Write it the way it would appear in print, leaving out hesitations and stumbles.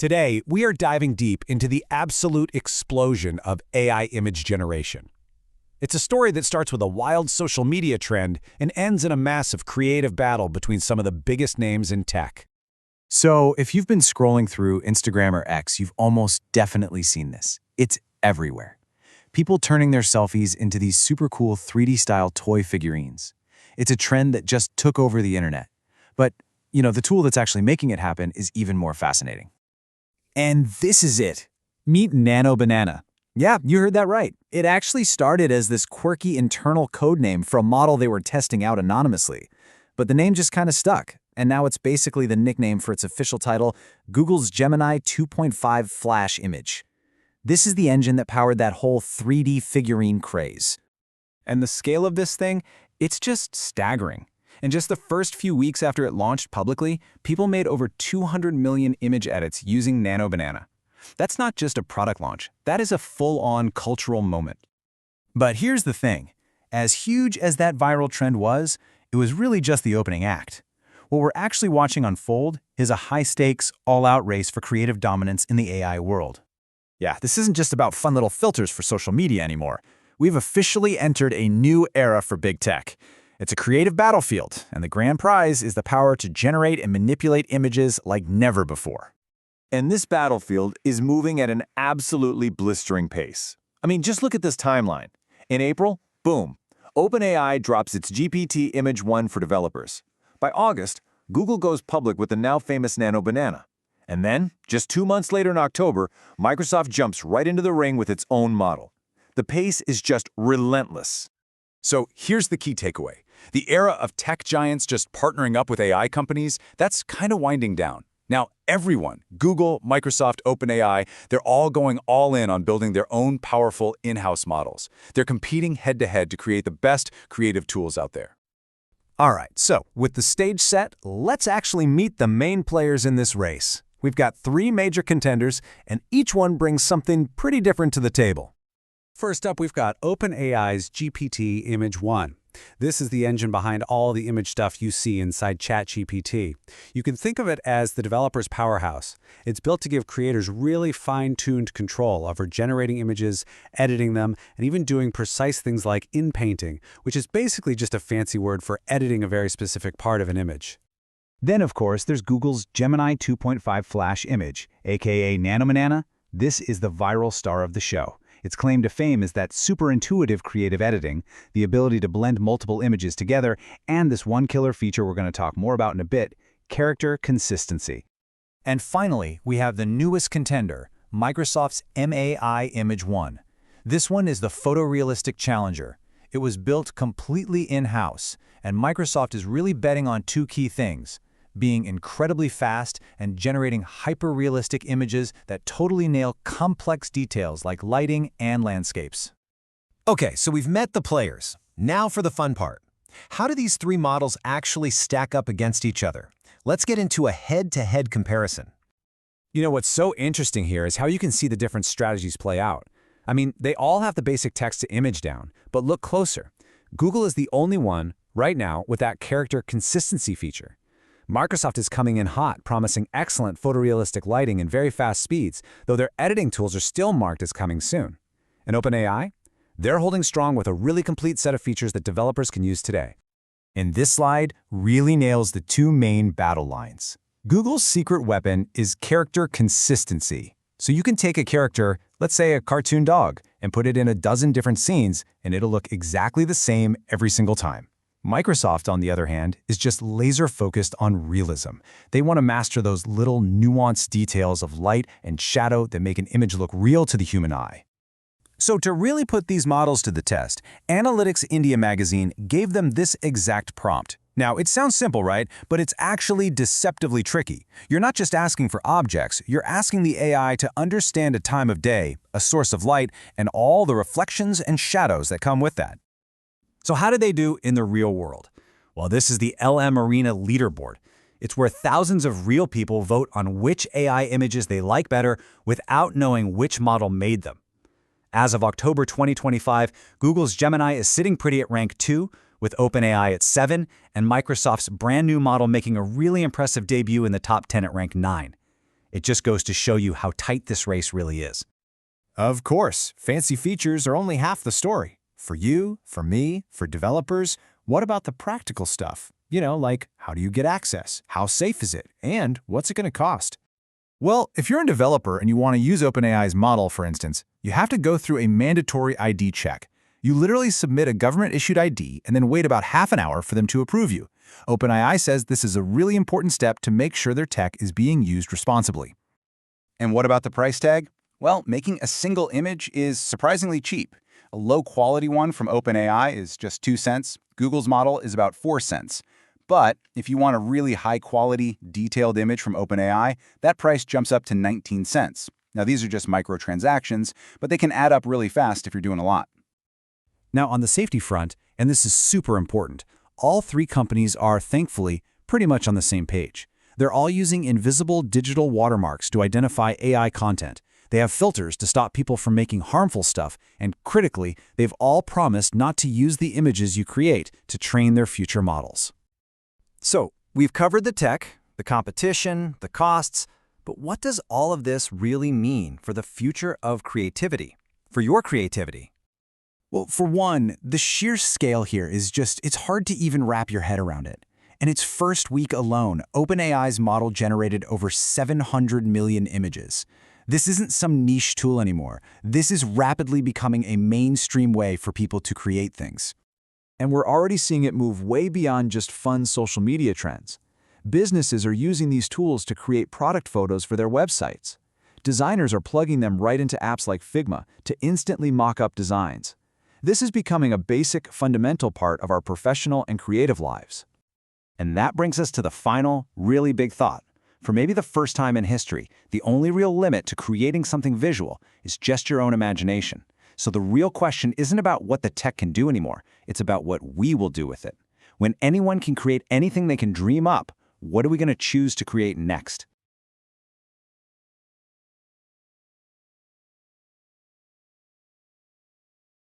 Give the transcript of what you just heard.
Today, we are diving deep into the absolute explosion of AI image generation. It's a story that starts with a wild social media trend and ends in a massive creative battle between some of the biggest names in tech. So, if you've been scrolling through Instagram or X, you've almost definitely seen this. It's everywhere. People turning their selfies into these super cool 3D-style toy figurines. It's a trend that just took over the internet. But, the tool that's actually making it happen is even more fascinating. And this is it. Meet Nano Banana. Yeah, you heard that right. It actually started as this quirky internal code name for a model they were testing out anonymously. But the name just kind of stuck, and now it's basically the nickname for its official title, Google's Gemini 2.5 Flash image. This is the engine that powered that whole 3D figurine craze. And the scale of this thing, it's just staggering. In just the first few weeks after it launched publicly, people made over 200 million image edits using Nano Banana. That's not just a product launch, that is a full-on cultural moment. But here's the thing. As huge as that viral trend was, it was really just the opening act. What we're actually watching unfold is a high-stakes, all-out race for creative dominance in the AI world. Yeah, this isn't just about fun little filters for social media anymore. We've officially entered a new era for big tech. It's a creative battlefield, and the grand prize is the power to generate and manipulate images like never before. And this battlefield is moving at an absolutely blistering pace. I mean, just look at this timeline. In April, boom, OpenAI drops its GPT Image 1 for developers. By August, Google goes public with the now famous Nano Banana. And then, just 2 months later in October, Microsoft jumps right into the ring with its own model. The pace is just relentless. So here's the key takeaway. The era of tech giants just partnering up with AI companies, that's kind of winding down. Now, everyone, Google, Microsoft, OpenAI, they're all going all in on building their own powerful in-house models. They're competing head-to-head to create the best creative tools out there. All right, so with the stage set, let's actually meet the main players in this race. We've got 3 major contenders, and each one brings something pretty different to the table. First up, we've got OpenAI's GPT Image 1. This is the engine behind all the image stuff you see inside ChatGPT. You can think of it as the developer's powerhouse. It's built to give creators really fine-tuned control over generating images, editing them, and even doing precise things like in-painting, which is basically just a fancy word for editing a very specific part of an image. Then, of course, there's Google's Gemini 2.5 Flash image, aka Nano Banana. This is the viral star of the show. Its claim to fame is that super intuitive creative editing, the ability to blend multiple images together, and this one killer feature we're going to talk more about in a bit, character consistency. And finally, we have the newest contender, Microsoft's MAI Image 1. This one is the photorealistic challenger. It was built completely in-house, and Microsoft is really betting on 2 key things: being incredibly fast and generating hyper-realistic images that totally nail complex details like lighting and landscapes. Okay, so we've met the players. Now for the fun part. How do these 3 models actually stack up against each other? Let's get into a head-to-head comparison. What's so interesting here is how you can see the different strategies play out. I mean, they all have the basic text-to-image down, but look closer. Google is the only one, right now, with that character consistency feature. Microsoft is coming in hot, promising excellent photorealistic lighting and very fast speeds, though their editing tools are still marked as coming soon. And OpenAI? They're holding strong with a really complete set of features that developers can use today. And this slide really nails the 2 main battle lines. Google's secret weapon is character consistency. So you can take a character, let's say a cartoon dog, and put it in a dozen different scenes, and it'll look exactly the same every single time. Microsoft, on the other hand, is just laser-focused on realism. They want to master those little nuanced details of light and shadow that make an image look real to the human eye. So to really put these models to the test, Analytics India magazine gave them this exact prompt. Now, it sounds simple, right? But it's actually deceptively tricky. You're not just asking for objects, you're asking the AI to understand a time of day, a source of light, and all the reflections and shadows that come with that. So how did they do in the real world? Well, this is the LM Arena leaderboard. It's where thousands of real people vote on which AI images they like better without knowing which model made them. As of October 2025, Google's Gemini is sitting pretty at rank 2, with OpenAI at 7, and Microsoft's brand new model making a really impressive debut in the top 10 at rank 9. It just goes to show you how tight this race really is. Of course, fancy features are only half the story. For you, for me, for developers, what about the practical stuff? Like how do you get access? How safe is it? And what's it going to cost? Well, if you're a developer and you want to use OpenAI's model, for instance, you have to go through a mandatory ID check. You literally submit a government-issued ID and then wait about half an hour for them to approve you. OpenAI says this is a really important step to make sure their tech is being used responsibly. And what about the price tag? Well, making a single image is surprisingly cheap. A low-quality one from OpenAI is just 2 cents. Google's model is about 4 cents. But if you want a really high-quality, detailed image from OpenAI, that price jumps up to 19 cents. Now, these are just microtransactions, but they can add up really fast if you're doing a lot. Now, on the safety front, and this is super important, all three companies are, thankfully, pretty much on the same page. They're all using invisible digital watermarks to identify AI content. They have filters to stop people from making harmful stuff, and critically, they've all promised not to use the images you create to train their future models. So, we've covered the tech, the competition, the costs, but what does all of this really mean for the future of creativity, for your creativity? Well, for one, the sheer scale here is it's hard to even wrap your head around it. In its first week alone, OpenAI's model generated over 700 million images. This isn't some niche tool anymore. This is rapidly becoming a mainstream way for people to create things. And we're already seeing it move way beyond just fun social media trends. Businesses are using these tools to create product photos for their websites. Designers are plugging them right into apps like Figma to instantly mock up designs. This is becoming a basic, fundamental part of our professional and creative lives. And that brings us to the final, really big thought. For maybe the first time in history, the only real limit to creating something visual is just your own imagination. So the real question isn't about what the tech can do anymore, it's about what we will do with it. When anyone can create anything they can dream up, what are we going to choose to create next?